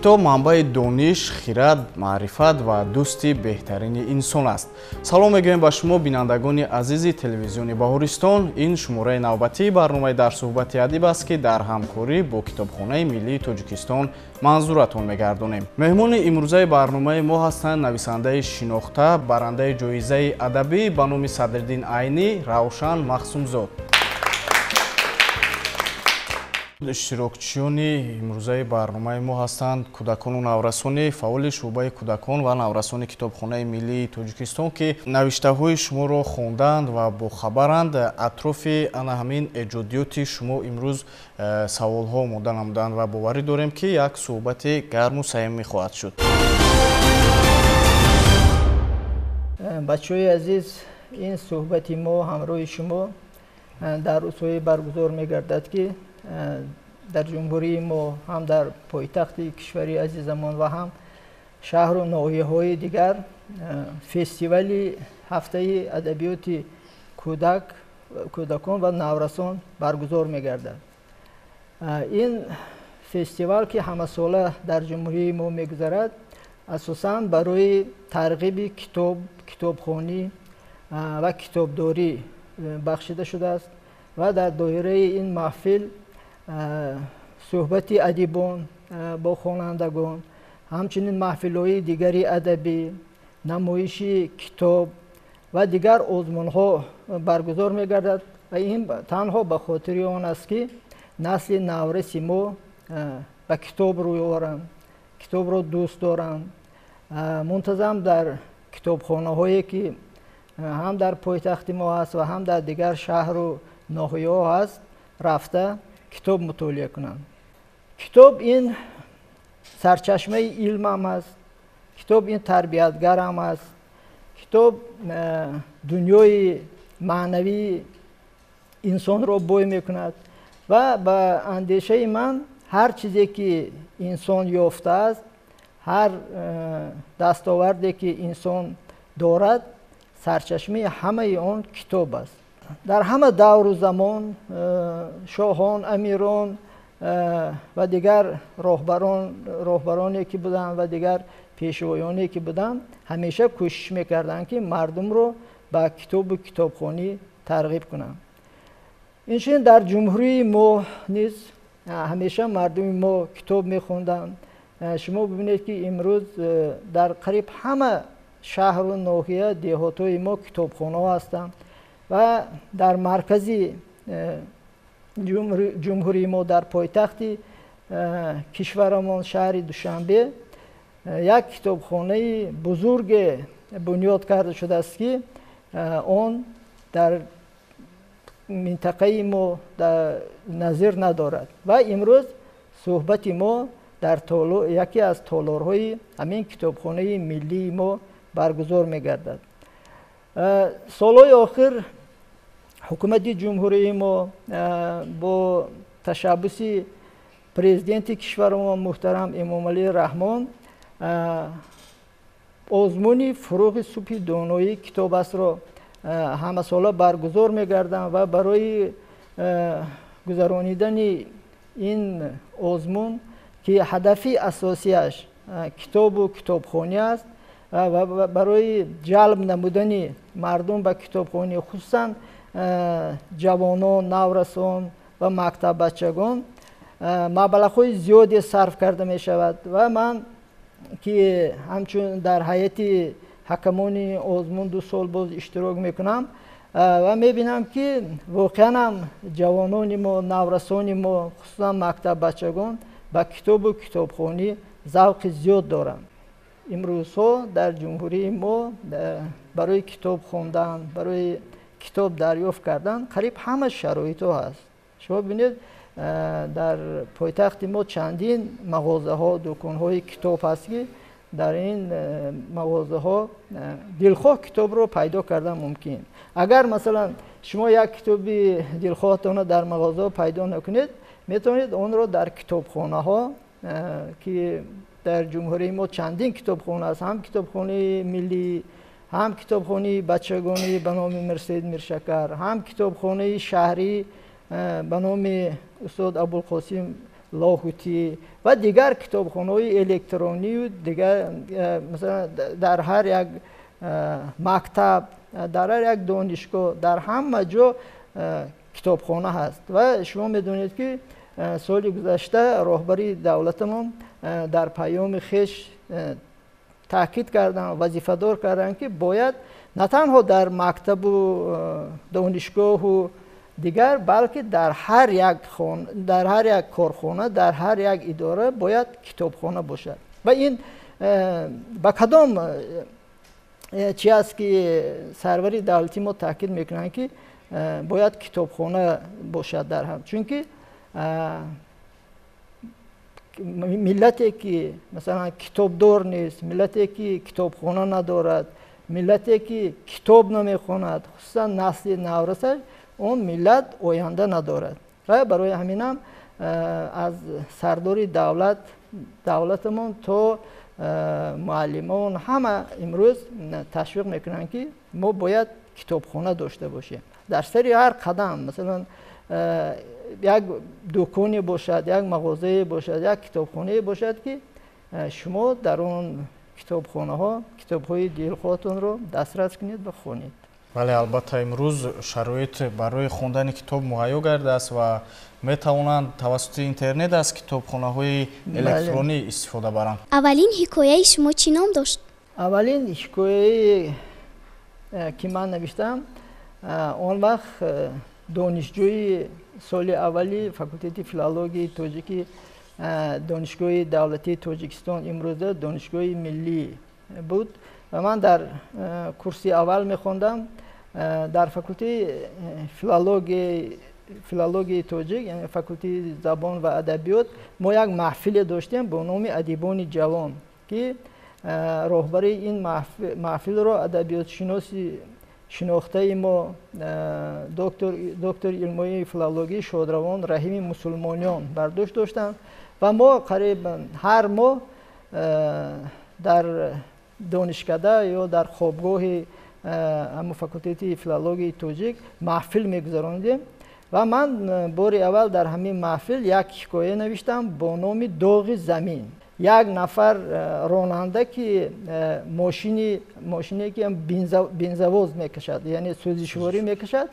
китоб манбаи дониш, хирад, маърифат ва дӯсти беҳтарини инсон аст. Салом мегӯем ба шумо бинандагони азизи телевизиони Баҳористон. Ин шумораи навбатии барномаи дар суҳбати адиб аст ки дар ҳамкорӣ бо Китобхонаи Миллии Тоҷикистон манзуратон мегардонем. Меҳмони имрӯзаи барномаи мо ҳастанд нависандаи шинохта, барандаи ҷоизаи адабӣ ба номи Садриддин Айнӣ Равшан Махсумзод. иштирокчиёни имрӯзаи барномаи мо ҳастанд кӯдакону наврасони фаъоли шуъбаи кӯдакон ва наврасони Китобхонаи Миллии Тоҷикистон ки навиштаҳои шуморо хонданд ва бохабаранд. атрофи ана ҳамин эҷодиёти шумо имрӯз саволҳо омода намуданд ва боварӣ дорем ки як суҳбати гарму самимӣ хоҳад шуд. бачаҳои азиз, ин суҳбати мо ҳамроҳи шумо дар рӯзҳое баргузор мегардад ки дар ҷумҳурии мо ҳам дар пойтахти кишвари азизамон ва ҳам шаҳру ноҳияҳои дигар фестивали ҳафтаи адабиёти кӯдакон ва наврасон баргузор мегардад. ин фестивал ки ҳамасола дар ҷумҳурии мо мегузарад, асосан барои тарғиби китобхонӣ ва китобдорӣ бахшида шудааст ва дар доираи ин маҳфил суҳбати адибон бо хонандагон, ҳамчунин маҳфилҳои дигари адабӣ, намоиши китоб ва дигар озмунҳо баргузор мегардад ва ин танҳо ба хотири он аст ки насли навраси мо ба китоб рӯй оранд, китобро дӯст доранд, мунтазам дар китобхонаҳое ки ҳам дар пойтахти мо ҳаст ва ҳам дар дигар шаҳру ноҳияҳо ҳаст, рафта китоб мутолиа кунанд. китоб ин сарчашмаи илмам аст, китоб ин тарбиятгарам аст, китоб дунёи маънавии инсонро бой мекунад ва ба андешаи ман ҳар чизе ки инсон ёфтааст, ҳар дастоварде ки инсон дорад, сарчашмаи ҳамаи он китоб аст. дар ҳама давру замон шоҳон, амирон ва дигар роҳбароне ки буданд ва дигар пешвоёне ки буданд ҳамеша кӯшиш мекарданд ки мардумро ба китобу китобхонӣ тарғиб кунанд. инчунин дар ҷумҳурии мо низ ҳамеша мардуми мо китоб мехонданд. шумо бибинед ки имрӯз дар қариб ҳама шаҳру ноҳия, деҳотҳои мо китобхонаҳо ҳастанд ва дар маркази ҷумҳурии мо дар пойтахти кишварамон шаҳри Душанбе як китобхонаи бузурге бунёд карда шудааст ки он дар минтақаи мо назир надорад ва имрӯз суҳбати мо дар яке аз толорҳои ҳамин китобхонаи миллии мо баргузор мегардад. солҳои охир ҳукумати ҷумҳурии мо бо ташаббуси президенти кишварамон муҳтарам Эмомалии Раҳмон озмуни фурӯғи субҳи доноӣ китобастро ҳамасола баргузор мегарданд ва барои гузаронидани ин озмун ки ҳадафи асосияш китобу китобхонӣ аст ва барои ҷалб намудани мардум ба китобхонӣ, хусусан ҷавонон, наврасон ва мактаббачагон маблағҳои зиёде сарф карда мешавад ва ман ки ҳамчун дар ҳайати ҳакамони озмун 2 сол боз иштирок мекунам ва мебинам ки воқеан ҳам ҷавонони мо, наврасони мо, хусусан мактаббачагон ба китобу китобхонӣ завқи зиёд доранд. имрӯзҳо дар ҷумҳурии мо барои китоб хондан, барои китоб дарёфт кардан қариб ҳама шароитҳо ҳаст. шумо бинед дар пойтахти мо чандин мағозаҳо, дӯконҳои китоб ҳаст ки дар ин мағозаҳо дилхоҳ китобро пайдо кардан мумкин. агар масалан шумо як китоби дилхоҳатона дар мағозаҳо пайдо накунед, метавонед онро дар китобхонаҳо ки дар ҷумҳурии мо чандин китобхона аст, ҳам китобхонаи миллӣ, ҳам китобхонаи бачагонӣ ба номи Мирсаид Миршакар, ҳам китобхонаи шаҳрӣ ба номи устод Абулқосим لاهوتی و دیگر کتابخانه‌های الکترونی و دیگر مثلا در هر یک مکتب، در هر یک دانشگاه، در همه جا کتابخانه هست و شما میدونید که سال گذشته راهبری دولتمون در پیام خویش تاکید کردن، وظیفه دار کردن که باید نه تنها در مکتب و دانشگاه و دیگر بلکه در هر یک کارخانه، در هر یک اداره باید کتابخانه باشد و این با کدام چی است که سروری دولتی ما تاکید میکنن که باید کتابخانه باشد در هم، چون که ملتی که مثلا کتابدار نیست، ملتی که کتابخانه ندارد، ملتی که کتاب نمیخواند، خصوصا نسل نورسش، اون ملت آینده ندارد و برای همین هم از سرداری دولتمون تا معلمان همه امروز تشویق میکنن که ما باید کتابخانه داشته باشیم در سری هر قدم. مثلا یک دکانی باشد، یک مغازه باشد، یک کتابخانه باشد که شما در اون کتابخانه ها کتاب‌های دلخواهتون رو دسترس کنید و خوانید. بله، البته امروز شرایط برای خواندن کتاب مهیا گردیده است و میتوانند توسط اینترنت از کتابخانه‌های الکترونی استفاده برند. اولین حکایه شما چی نام داشت؟ اولین حکایه که من نوشتم اون وقت دانشجوی سال اولی فاکولته فیلولوژی تاجیکی دانشگاه دولتی تاجیکستان، امروز دانشگاه ملی بود و من در کورس اول میخوندم در فاکولته فیلولوژی تاجیک، یعنی فاکولته زبان و ادبیات. ما یک محفل داشتیم با نام ادیبان جوان که راهبری این محفل را ادبیات شناسی شناخته ما دکتر علمی فیلولوژی شادروان رحیم مسلمانیان برداشت داشتند و ما قریبا هر ماه در دانشکده یا در خوابگاه همون فاکولته فیلولوژی تاجیک محفل میگذراندیم و من بار اول در همین محفل یک حکایه نوشتم با نام داغ زمین. یک نفر راننده که ماشینی که بنزواز میکشد، یعنی سوزشواری میکشد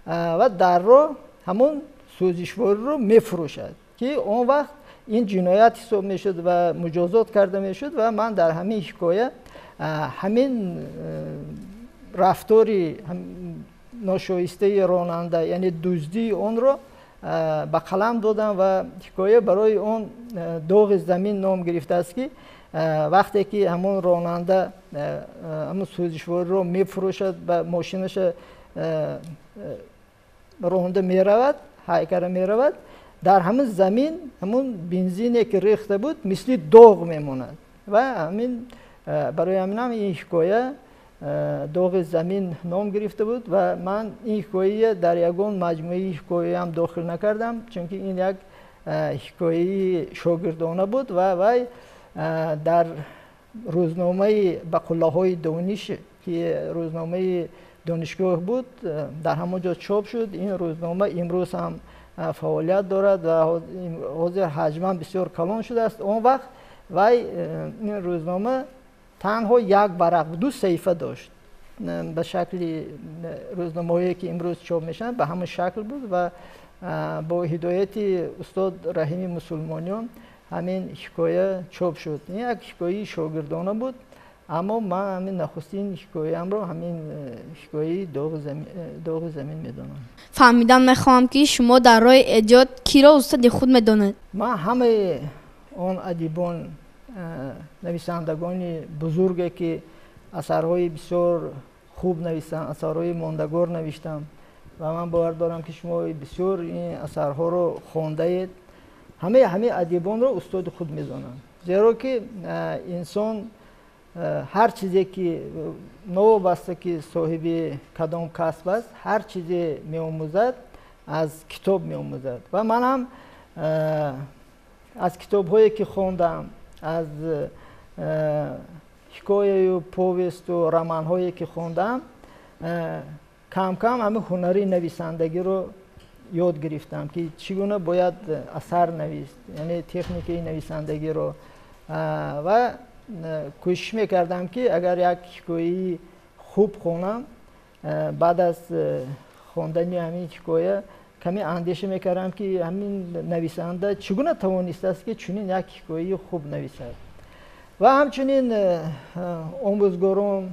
و در راه همون سوزشواری رو میفروشد که اون وقت این جنایت حساب میشد و مجازات کرده میشد و من در همین حکایه همین رفتاری ناشایسته راننده یعنی دزدی اون رو به قلم دادم و حکایه برای اون داغ زمین نام گرفته است که وقتی که همون راننده همون سوزشوار رو میفروشد و ماشینش راننده میرود، هایکر میرود، در همون زمین همون بنزینی که ریخته بود مثل داغ میموند و همین برای همین هم این حکایه داغ زمین نام گرفته بود و من این حکایه در یگان مجموعه حکایه هم داخل نکردم چون که این یک حکایه شاگردانه بود و وی در روزنامه بقلاهای دانش که روزنامه دانشگاه بود در همونجا چاپ شد. این روزنامه امروز هم فعالیت دارد و حاضر حجما بسیار کلان شده است. اون وقت وی این روزنامه تنها یک ورق 2 صفحه داشت، به شکل روزنامه‌ای که امروز چاپ میشن به همون شکل بود و با هدایت استاد رحیم مسلمانیان همین حکایه چاپ شد. این یک حکایه شاگردانه بود اما من همین نخستین حکایه رو همین حکایه داغ زمین میدونم. فهمیدم میخوام که شما در راه ایجاد کی را استاد خود میدونید؟ من همه اون ادیبان نویسندگان بزرگی که اثرهای بسیار خوب نوشتن، اثرهای ماندگار نوشتم و من باور دارم که شما بسیار این اثرها رو خوانده اید. همه ادیبان رو استاد خود میدونم، زیرا که انسان هر چیزی که نوابسته که صاحب کدام کسب است هر چیزی می‌آموزد از کتاب می‌آموزد و من هم از کتاب‌هایی که خوندم، از حکایه و پوست و رمان‌هایی که خوندم کم کم همه هنری نویسندگی رو یاد گرفتم که چگونه باید اثر نویست، یعنی تکنیک نویسندگی رو و کوشش میکردم که اگر یک حکایه خوب خونم بعد از خواندن همین حکایه کمی اندیشه میکردم که همین نویسنده چگونه توانسته است که چنین یک حکایه خوب نویسد و همچنین آموزگاران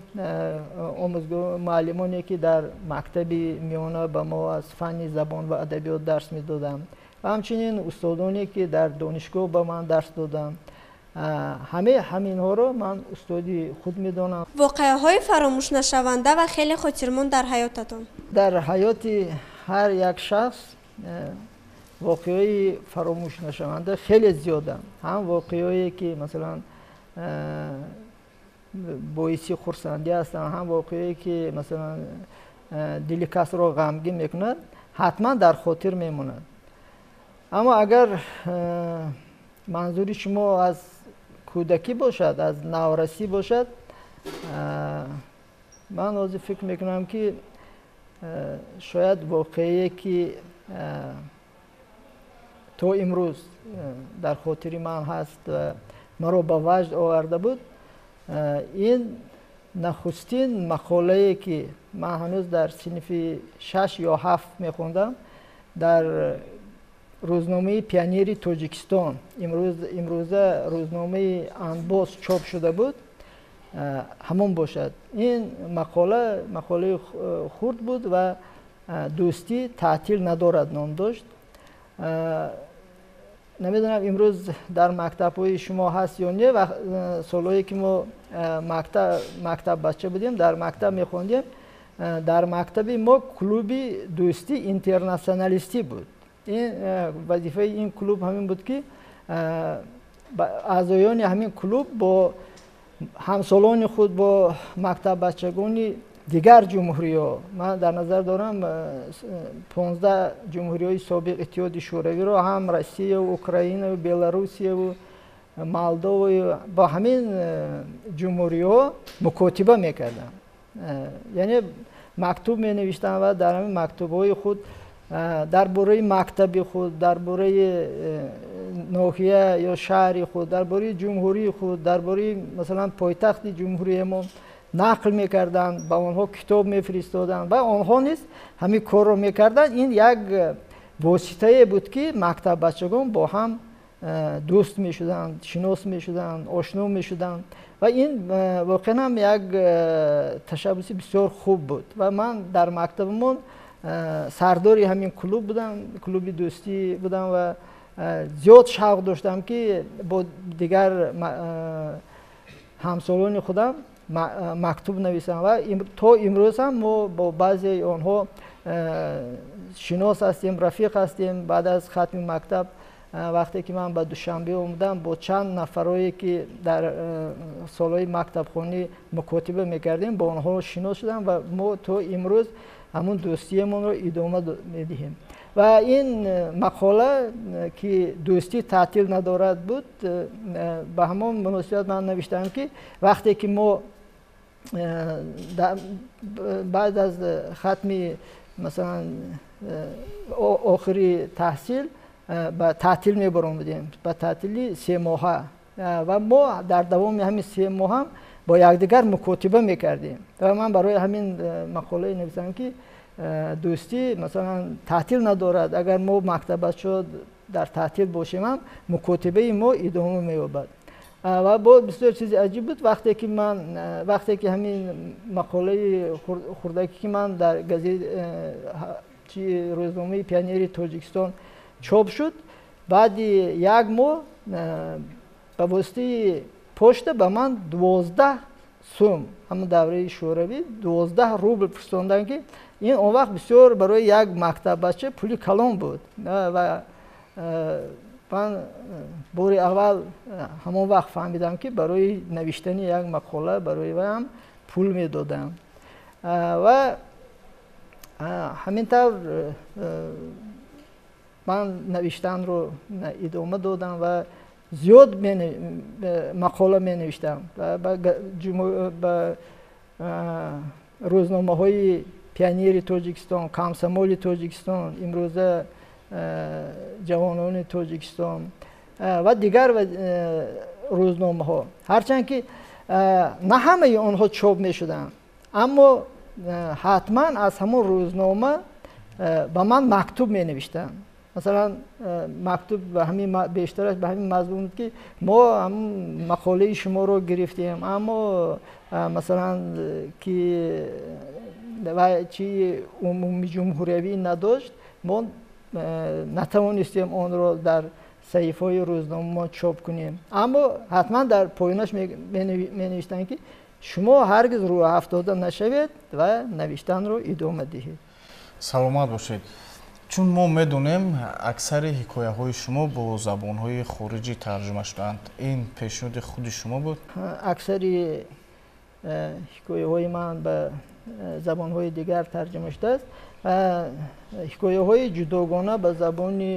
معلمانی که در مکتب میانه به ما از فن زبان و ادبیات درس میدادم و همچنین استادانی که در دانشگاه به من درس دادم، همه همین ها رو من استادی خود میدانم. واقعه های فراموش نشونده و خیلی خاطرمند در حیاتتون؟ در حیات هر یک شخص واقعه فراموش نشونده خیلی زیاده، هم واقعه‌ای که مثلا باعث خرسندی هستن، هم واقعی که مثلا دل کس را غمگین میکند، حتما در خاطر میموند. اما اگر منظور شما از کودکی باشد، از نورسی باشد، من از فکر میکنم که شاید واقعی که تا امروز در خاطر من هست و مرا به وجد آورده بود، این نخستین مقاله‌ای که من هنوز در صنف 6 یا 7 میخوندم در روزنامه پیانیری تاجیکستان، امروزه روزنامه انباز چاپ شده بود، همون باشد. این مقاله خرد بود و دوستی تعطیل ندارد نام داشت. نمیدونم امروز در مکتب های شما هست یا نه، و سالهایی که ما مکتب بچه بودیم در مکتب میخوندیم، در مکتب ما کلوبی دوستی اینترنشنالیستی بود. این وظیفه این کلوب همین بود که اعضایان همین کلوب با همسالان خود، با مکتب بچگانی دیگر جمهوری ها، من در نظر دارم 15 جمهوری های سابق اتحاد شوروی رو، هم روسیه و اوکراین و بلاروسیه و مالدو و با همین جمهوری ها مکاتبه میکردن، یعنی مکتوب می نوشتن و در همین مکتوب های خود درباره مکتب خود، درباره ناحیه یا شهر خود، درباره جمهوری خود، درباره مثلا پایتخت جمهوری ما نقل میکردن، با آنها کتاب میفرستادن و آنها نیز همین کار رو میکردن. این یک واسطه بود که مکتب بچگان با هم دوست میشدن، شناس میشدن، آشنا میشدن و این واقعا هم یک تشبس بسیار خوب بود و من در مکتبمون سرداری همین کلوب بودم، کلوب دوستی بودم و زیاد شوق داشتم که با دیگر همسالان خودم مکتوب نویسم و تا امروز هم ما با بعضی آنها شناس هستیم، رفیق هستیم. بعد از ختم مکتب وقتی که من به دوشنبه اومدم با چند نفرایی که در سالهای مکتب خونی مکاتبه میکردیم با آنها شناس شدم و ما تا امروز همون دوستیمون رو ادامه میدهیم. و این مقاله که دوستی تعطیل ندارد بود، به همون مناسبت من نوشتم که وقتی که ما بعد از ختم مثلا آخری تحصیل به تعطیل میبرم بودیم، به تعطیلی 3 ماهه و ما در دوام همین 3 ماه هم با یکدیگر مکاتبه میکردیم و من برای همین مقاله نوشتم که دوستی مثلا تعطیل ندارد، اگر ما مکتب شد در تعطیل باشیم هم مکاتبه ما ادامه مییابد. و با بسیار چیز عجیب بود وقتی که همین مقاله خردکی که من در گزیده روزنامه پیانیری تاجیکستان چاپ شد، بعد 1 ماه به واسطه پشت به من 12 سوم، همون دوره شوروی 12 روبل فرستاندن که این اون وقت بسیار برای یک مکتب بچه پولی کلان بود و من بار اول همون وقت فهمیدم که برای نوشتن یک مقاله برای هم پول میدادم و همینطور من نوشتن رو ادامه دادم و زیاد مقاله می نوشتم و به روزنامه های пионери Тоҷикистон, комсомоли Тоҷикистон, имрӯза ҷавонони Тоҷикистон ва дигар рӯзномаҳо. ҳарчанд ки на ҳамаи онҳо чоп мешуданд, аммо ҳатман аз ҳамон рӯзнома ба ман мактуб менавиштанд. масалан мактуб бештараш ба ҳамин мазмун буд ки мо ҳамн мақолаи шуморо гирифтем, аммо масалан ки чи умуми ҷумҳуриявӣ надошт, мо натавонистем онро дар саҳифаҳои рӯзнома чоп кунем. аммо ҳатман дар поёнаш менавиштанд ки шумо ҳаргиз рӯ афтода нашавед ва навиштанро идома диҳед. саломат бошед. чун мо медонем аксари ҳикояҳои шумо бо забонҳои хориҷӣ тарҷума шудаанд. ин пешниҳоди худи шумо буд? аксари ҳикояҳои ман ба забонҳои дигар тарҷума шудааст. ҳикояҳои ҷудогона ба забони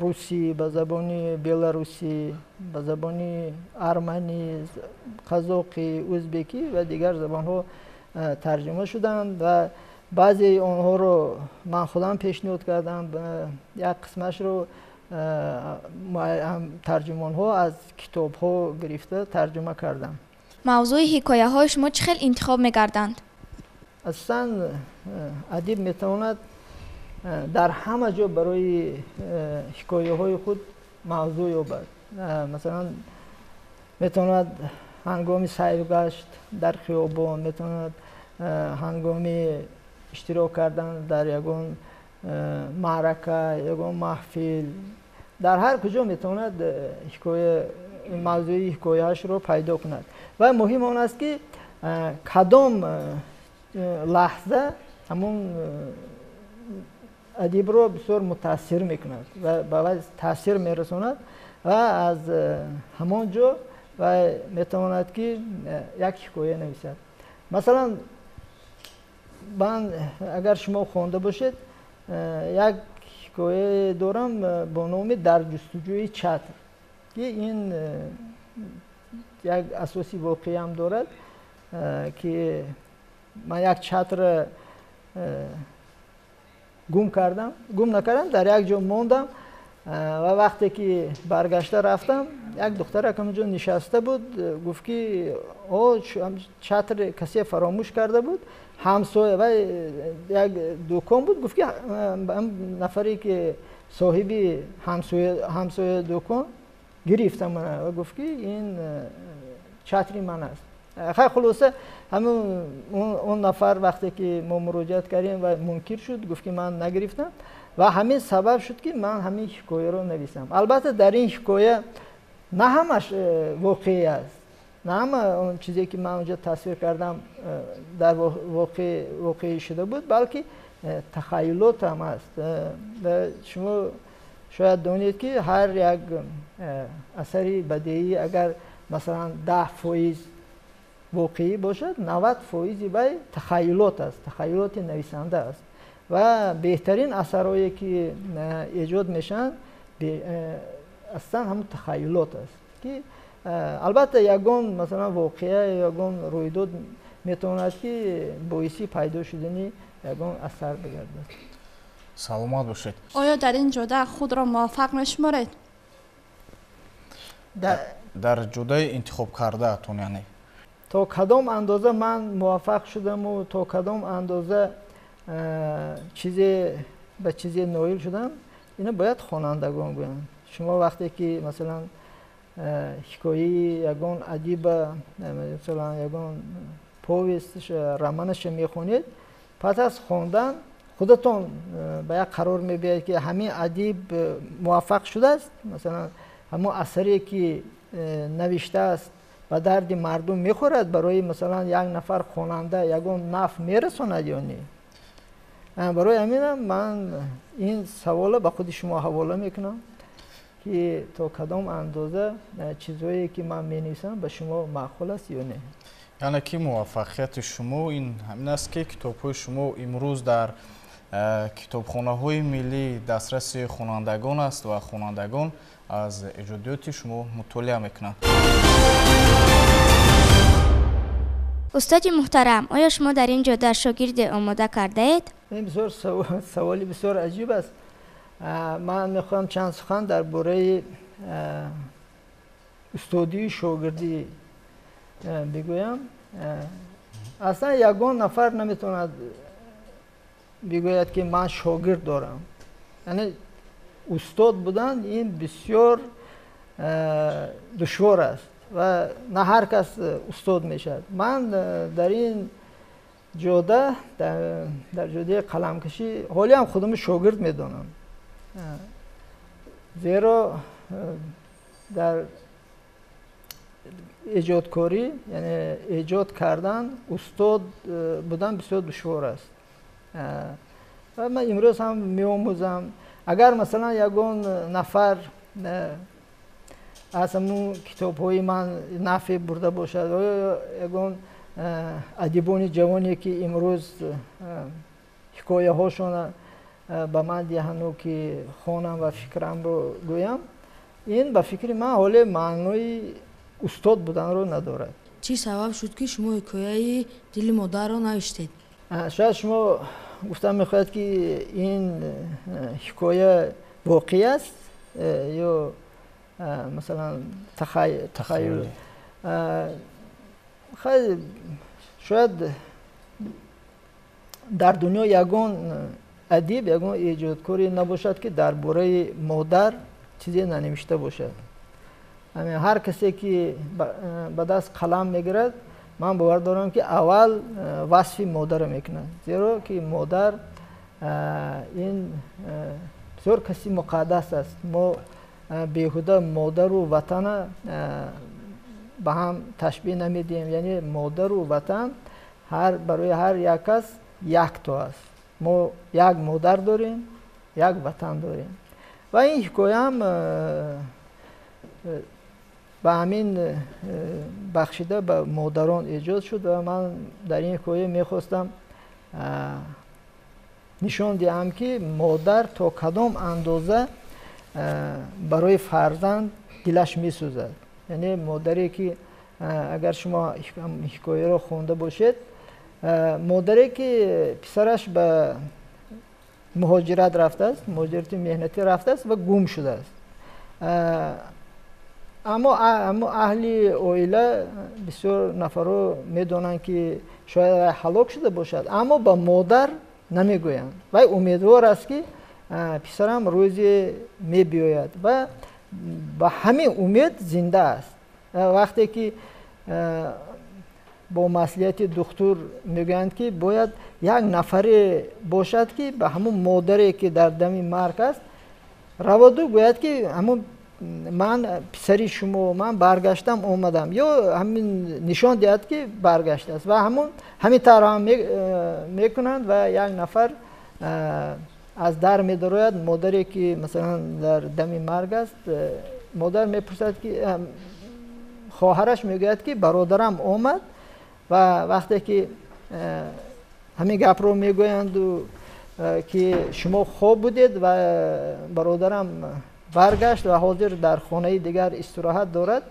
русӣ, ба забони беларусӣ, ба забони арманӣ, қазоқӣ, ӯзбекӣ ва дигар забонҳо тарҷума шуданд ва баъзеи онҳоро ман худам пешниҳод кардам. як қисмашро тарҷумонҳо аз китобҳо гирифта тарҷума кардам. мавзӯи ҳикояҳои шумо чӣ хел интихоб мекарданд? асlan адиб метавонад дар ҳама ҷо барои ҳикояҳои худ мавзӯъ ёбад. масалан метавонад ҳангоми сайргашт дар хиёбон, метавонад ҳангоми иштирок кардан дар ягон маърака, ягон маҳфил, дар ҳар куҷо метавонад мавзӯи ҳикояашро пайдо кунад. ва муҳим он аст ки кадом лаҳза ҳамон адибро бисёр мутаассир мекунад ва ба вай таъсир мерасонад ва аз ҳамон ҷо вай метавонад ки як ҳикоя нависад. масалан ман агар шумо хонда бошед, як ҳикояе дорам бо номи дар ҷустуҷӯи чатр, ки ин як асоси воқеам дорад, ки ман як чатр гум накардам, дар як ҷо мондам ва вақте ки баргашта рафтам, як духтарак ҳамонҷо нишаста буд, гуфт ки чатр касе фаромӯш карда буд. ҳамсоя ва як дӯкон буд, гуфт ки нафаре ки соҳиби ҳамсоя дӯкон гирифта мана ва гуфт ки ин чатри ман аст. хай хулоса ҳамин он нафар вақте ки мо муроҷиат кардем ва мункир шуд, гуфт ки ман нагирифтам ва ҳамин сабаб шуд ки ман ҳамин ҳикояро нависам. албатта дар ин ҳикоя на ҳамаш воқеӣ аст, на ҳама он чизе ки ман онҷо тасвир кардам дар воқеӣ шуда буд, балки тахайюлот ҳам аст. шумо шояд донед ки ҳар як асари бадеӣ агар масалан 10% воқеӣ бошад, 90% вай тахайюлот аст, тахайюлоти нависанда аст. ва беҳтарин асарҳое ки эҷод мешаванд аслан ҳамун тахайюлот аст, ки албатта ягон масалан воқеа ягон рӯйдод метавонад ки боиси пайдо шудани ягон асар бигардад. саломат бошед. оё дар ин ҷода худро муваффақ мешуморед? дар ҷодаи интихоб кардаатон яъне то кадом андоза ман муваффақ шудаму то кадом андоза ба чизе ноил шудам, ина бояд хонандагон гӯянд. шумо вақте ки масалан ҳикояи ягон адиба, масалан ягон повестш, романаша мехонед, пас аз хондан худатон ба як қарор мебиед ки ҳамин адиб муваффақ шудааст, масалан ҳамон асаре ки навиштааст ба дарди мардум мехӯрад, барои масалан як нафар хонанда ягон нафъ мерасонад ё не. барои ҳаминам ман ин савола ба худи шумо ҳавола мекунам ки то кадом андоза чизое ки ман менависам ба шумо маъқул аст ё не. яъне ки муваффақияти шумо ин ҳамин аст ки китобҳои шумо имрӯз дар китобхонаҳои миллӣ дастраси хонандагон аст ва хонандагон аз эҷодиёти шумо мутолиа мекунанд. استاد محترم، آیا شما در این جاده شاگرد آماده کرده اید؟ این بسیار سوالی بسیار عجیب است. من میخوام چند سخن درباره استادی شاگردی بگویم. اصلا یگان نفر نمیتواند بگوید که من شاگرد دارم. یعنی استاد بودن این بسیار دشوار است و نه هر کس استاد میشد. من در این جاده در جاده قلمکشی حالی هم خودم شاگرد میدونم، زیرا در ایجادکاری یعنی ایجاد کردن استاد بودن بسیار دشوار است و من امروز هم می‌آموزم. اگر مثلا یگان نفر از همون کتاب‌های من نفع برده باشد یا یگان ادیبان جوانی که امروز حکایه هاشون به من دهند که خوانم و فکرم رو گویم، این به فکر من حال معنای استاد بودن رو ندارد. چی سبب شد که شما حکایه دل مادر رو نوشتید؟ شاید شما گفتم میخواید که این حکایه واقعی است یا مثلا تخیل. خیلی شاید در دنیا یگان ادیب یگان ایجادکاری نباشد که درباره مادر چیزی ننوشته باشد. هر کسی که به دست قلم میگیرد من باور دارم که اول وصف مادر میکنه، زیرا که مادر این بسیار کسی مقدس است. ما بیهوده مادر و وطن به هم تشبیه نمیدیم، یعنی مادر و وطن برای هر یک کس یک تا است. ما یک مادر داریم، یک وطن داریم و این حکایه هم به همین بخشیده به مادران ایجاد شد و من در این حکایه میخواستم نشان دهم که مادر تا کدام اندازه برای فرزند دلش میسوزد. یعنی مادری که اگر شما حکایه را خونده باشید، مادری که پسرش به مهاجرت رفته است، مهاجرت مهنتی رفته است و گم شده است، اما اهل عائله بسیار نفرها میدونند که شاید هلاک شده باشد، اما به مادر نمیگویند و امیدوار است که پسرم روزی می بیاید و با همین امید زنده است. وقتی که با مسئولیت دکتر میگویند که باید یک نفری باشد که به همون مادری که در دم مرگ است روادو گوید که همون من پسری شما من برگشتم اومدم، یا همین نشان دهد که برگشته است و همین طرح هم میکنند و یک نفر از در میدراید. مادری که مثلا در دم مرگ است، مادر میپرسد که خواهرش میگوید که برادرم اومد و وقتی که همین گپ رو میگویند که شما خوب بودید و برادرم برگشت و حاضر در خانه دیگر استراحت دارد،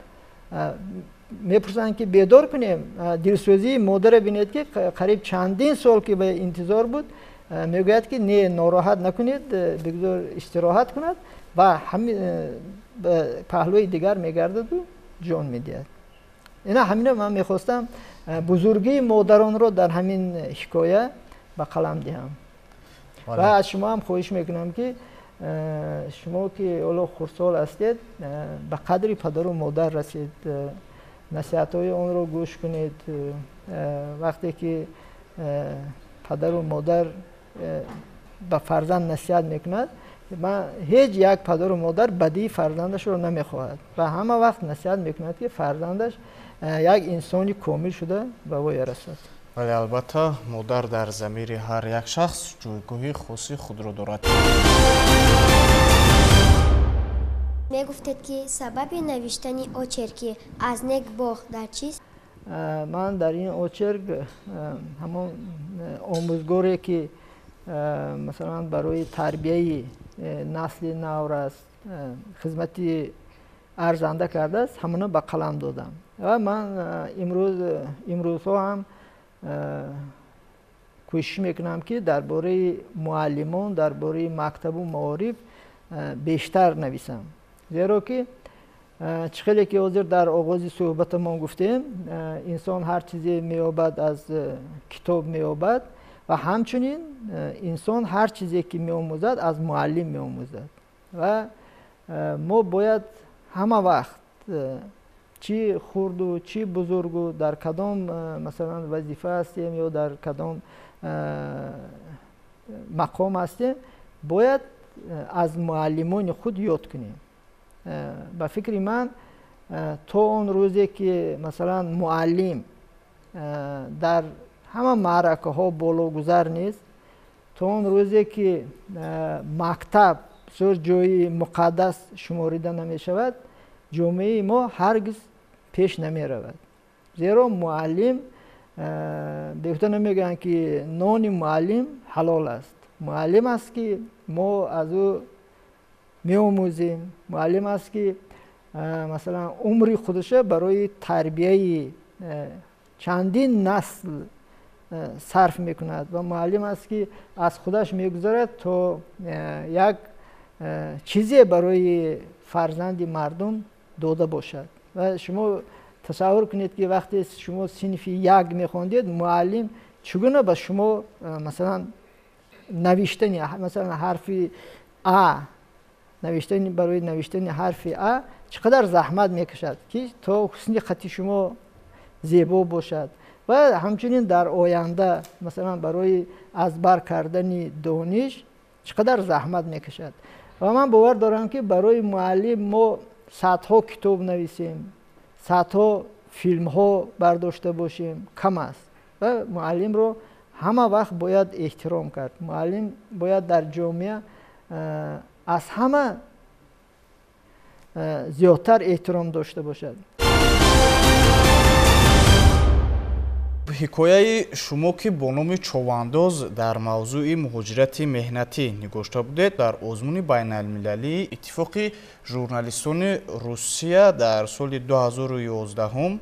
میپرسند که بیدار کنیم. دلسوزی مادر بینید که قریب چندین سال که به انتظار بود، میگوید که نه ناراحت نکنید، بگذار استراحت کند و همین پهلوی دیگر میگردد و جان میدهد. اینا همین من میخواستم بزرگی مادران رو در همین حکایه به قلم دهم و از شما هم خواهش میکنم که شما که اولا خردسال هستید به قدری پدر و مادر رسید، نصیحت های اون رو گوش کنید. وقتی که پدر و مادر به فرزند نصیحت میکند، من هیچ یک پدر و مادر بدی فرزندش رو نمیخواهد و همه وقت نصیحت میکند که فرزندش یک انسانی کامل شده به وی رسد. ولی البته مادر در ضمیر هر یک شخص جایگاهی خاصی خود را دارد. می گفتید که سبب نوشتن آچرکی از نک باغ در چیست؟ من در این آچرک همون آموزگاری که مثلا برای تربیه نسل نو است خدمتی ارزنده کرده است، همون به قلم دادم و من امروز ها هم کوشش میکنم که درباره معلمان، درباره مکتب و معارف بیشتر نویسم، زیرا که چخیلی که حاضر در آغاز صحبت ما گفتیم انسان هر چیزی میابد از کتاب میابد و همچنین انسان هر چیزی که میآموزد از معلم میآموزد و ما باید همه وقت چی خرد و چی بزرگ و در کدام مثلا وظیفه هستیم یا در کدام مقام هستیم باید از معلمان خود یاد کنیم. به فکر من تا اون روزی که مثلا معلم در همه معرکه ها بالا گذر نیست، تا اون روزی که مکتب بسیار جای مقدس شماریده نمی شود، جامعه ما هرگز پیش نمی رود. زیرا معلم دیگه نمیگن که نان معلم حلال است. معلم است که ما از او می‌آموزیم، معلم است که مثلا عمری خودش برای تربیه چندین نسل صرف میکند و معلم است که از خودش میگذارد تا یک چیزی برای فرزند مردم داده باشد. و شما تصور کنید که وقتی شما صنف یک میخواندید، معلم چگونه به شما مثلا نوشتن مثلا حرف ا نوشتن برای نوشتن حرف ا چقدر زحمت میکشد که تا حسن خط شما زیبا باشد و همچنین در آینده مثلا برای ازبر کردن دانش چقدر زحمت میکشد. و من باور دارم که برای معلم ما صدها کتاب نویسیم، صدها فیلم ها برداشته باشیم کم است و معلم رو همه وقت باید احترام کرد. معلم باید در جامعه از همه زیادتر احترام داشته باشد. ҳикояи шумо ки бо номи човандоз дар мавзӯи муҳоҷирати меҳнатӣ нигошта будед дар озмуни байналмилалии иттифоқи журналистони Русия дар соли 2011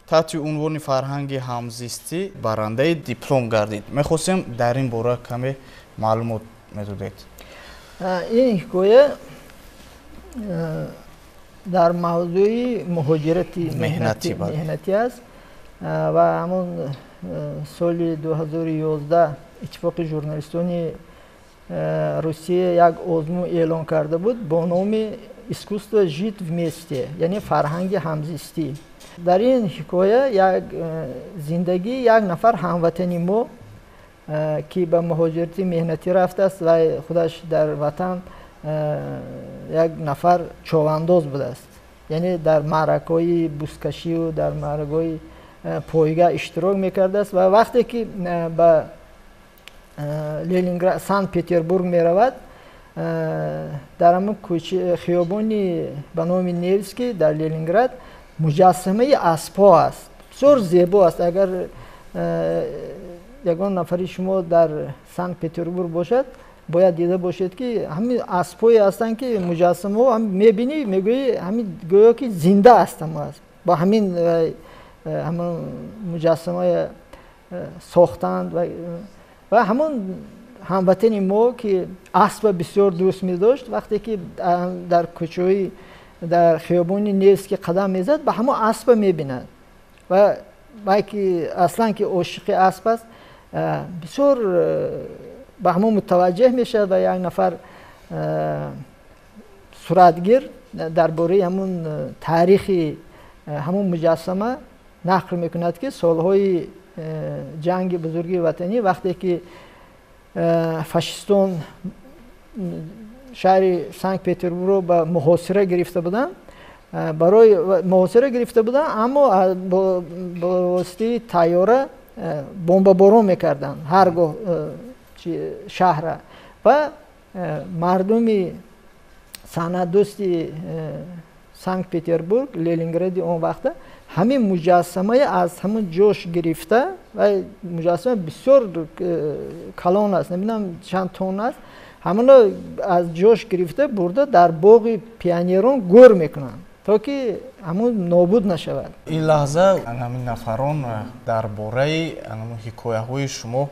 таҳти унвони фарҳанги ҳамзистӣ барандаи диплом гардид. мехостем дар ин бора каме маълумот медодед. ин ҳикоя дар мавзӯи муҳоҷирати меҳнатӣ аст و همون سال 2011 اتفاق ژورنالیستانی روسیه یک آزمون اعلان کرده بود با نام اسکوستو ژیت ومسته، یعنی فرهنگ همزیستی. در این حکایه یک زندگی یک نفر هموطنی ما که به مهاجرت مهنتی رفته است و خودش در وطن یک نفر چوانداز بوده است، یعنی در معرکه‌های بوسکشی و در معرکه‌های پایگاه اشتراک میکرده است و وقتی که به لنینگراد سنت پترزبورگ میرود در همون کوچه خیابانی به نام نیوسکی در لنینگراد مجسمه اسب‌ها است، بسیار زیبا است. اگر یگان نفری شما در سنت پترزبورگ باشد باید دیده باشید که همین اسب‌هایی هستند که مجسمه ها هم میبینی میگویی همین گویا که زنده هستند با همین همون مجسمه ساختند و همون هموطن ما که اسب بسیار دوست می داشت وقتی که در کوچه‌های در خیابان نیوسکی قدم میزد به همون اسب میبیند و که اصلا که عاشق اسب است بسیار به همون متوجه میشه و یک نفر صورتگیر درباره همون تاریخی همون مجسمه نقل میکند که سالهای جنگ بزرگی وطنی وقتی که فاشیستان شهر سنت پترزبورگ به محاصره گرفته بودند، برای محاصره گرفته بودند اما با واسطه طیاره بمباران میکردند هرگاه شهر و مردم صنعت دوستی سنت پترزبورگ لنینگراد اون وقت همین مجسمه از همون جوش گرفته و مجسمه بسیار کلان است، نمیدونم چند تن است، همون از جوش گرفته برده در باغ پیانیران گور میکنن то ки ҳамун нобуд нашавад. ин лаҳза ҳамин нафарон дар бораи ҳикояҳои шумо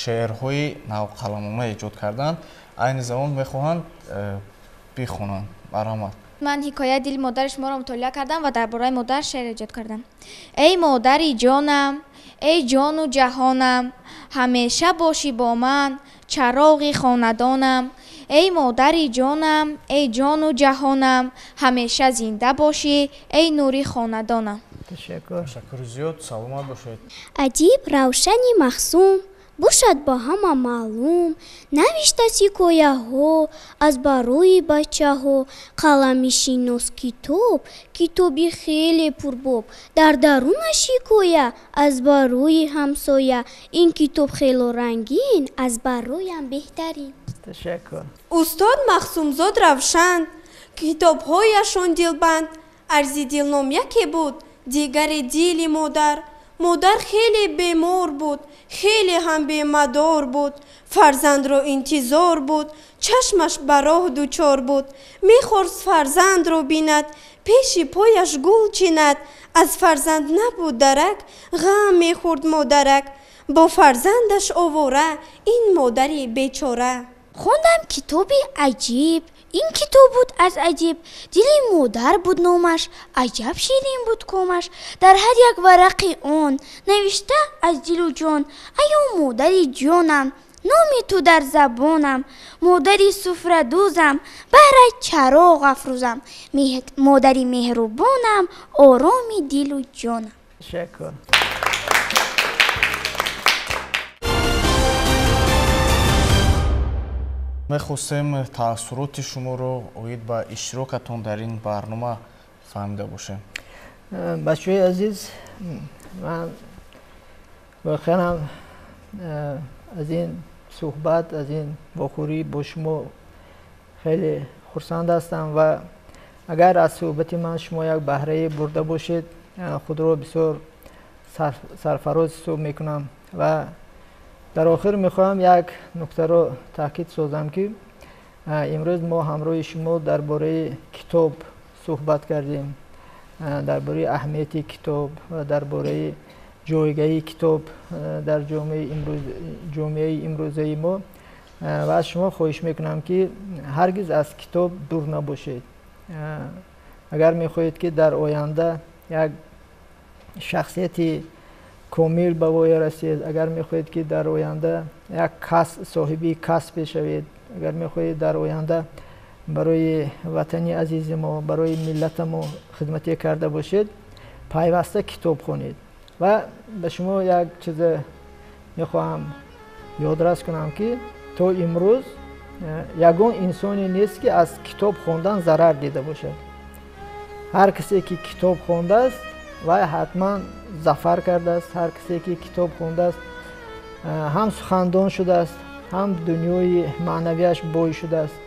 шеърҳои навқаламона эҷод карданд. айни замон мехоҳанд бихонанд. марҳамат. من حکایت دل مادر شما را مطالعه کردم و درباره مادر شعر ایجاد کردم. ای مادری جانم، ای جان و جهانم، همیشه باشی با من چراغی خاندانم. ای مادری جانم، ای جان و جهانم، همیشه زنده باشی ای نوری خاندانم. تشکر. تشکر زیاد. سلامت باشید. عجیب روشنی مخصوم باشد با همه معلوم نوشته حکایه ها از برای بچه ها قلم شناس کتابی خیلی پرباب در درونش حکایه از برای همسایه این کتاب خیلی رنگین از برایم بهترین. تشکر. استاد مخصومزاد روشن کتاب‌هایشان دلبند ارزی دلنام یکی بود دیگری دیلی مادر خیلی بیمار بود خیلی هم بیمدار بود فرزند را انتظار بود چشمش براه دوچار بود میخواست فرزند را بیند پیش پایش گل چیند از فرزند نبود درک غم میخورد مادرک با فرزندش آواره این مادری بیچاره. خوندم کتابی عجیب این کتاب بود از عجیب دل مادر بود نامش عجب شیرین بود کامش در هر یک ورقی آن نوشته از دل و جان ای مادری جانم نامی تو در زبانم مادری سفره دوزم برای چراغ افروزم مادری مهربانم آرامی دل و جانم. تشکر. мехостем таассуроти шуморо оид ба иштирокатон дар ин барнома фаҳмида бошем. бачаҳои азиз ман воқеан аз ин суҳбат аз ин вохӯрӣ бо шумо хеле хурсанд ҳастам ва агар аз суҳбати ман шумо як баҳрае бурда бошед худро бисёр сарфароз ҳисоб мекунам ва дар охир мехоҳам як нуктаро таъкид созам ки имрӯз мо ҳамроҳи шумо дар бораи китоб суҳбат кардем дар бораи аҳамияти китоб ва дар бораи ҷойгаҳи китоб дар ҷомеаи имрӯзаи мо ва аз шумо хоҳиш мекунам ки ҳаргиз аз китоб дур набошед. агар мехоҳед ки дар оянда як шахсияти комил ба воя расед агар мехоҳед ки дар оянда як соҳиби касб шавед агар мехоҳед дар оянда барои ватани азизи мо барои миллата мо хидмате карда бошед пайваста китоб хонед ва ба шумо як чизе мехоҳам ёдрас кунам ки то имрӯз ягон инсоне нест ки аз китоб хондан зарар дида бошад. ҳар касе ки китоб хондааст вай ҳатман зафар кардааст. ҳар касе ки китоб хондааст ҳам сухандон шудааст ҳам дунёи маънавияш бой шудааст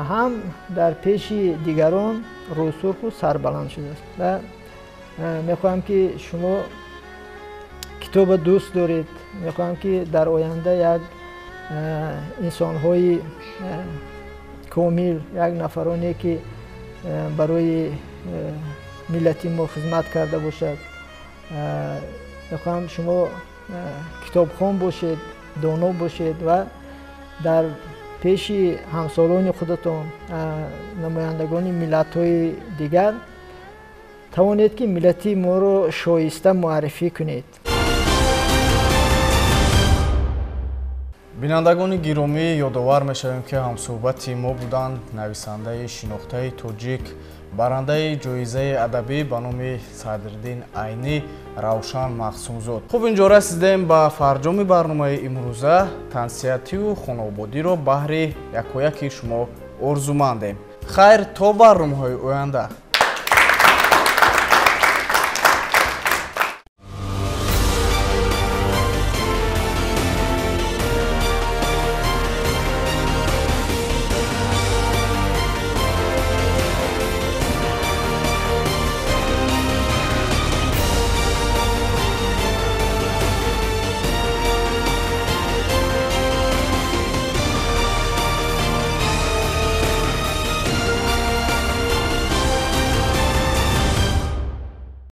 ҳам дар пеши дигарон рӯсурху сарбаланд шудааст. ва мехоҳам ки шумо китобро дӯст доред. мехоҳам ки дар оянда як инсонҳои комил як нафароне ки барои миллати мо хизмат карда бошад. мехоҳам шумо китобхон бошед доно бошед ва дар пеши ҳамсолони худатон намояндагони миллатҳои дигар тавонед ки миллати моро шоиста муаррифӣ кунед. бинандагони гиромӣ ёдовар мешавем ки ҳамсӯҳбати мо буданд нависандаи шинохтаи тоҷик барандаи ҷоизаи адабӣ ба номи Садриддин Айнӣ Равшан Махсумзод. хуб инҷо расидем ба фарҷоми барномаи имрӯза тансиҳативу хонободиро баҳри якояки шумо орзумандем. хайр то барномаҳои оянда.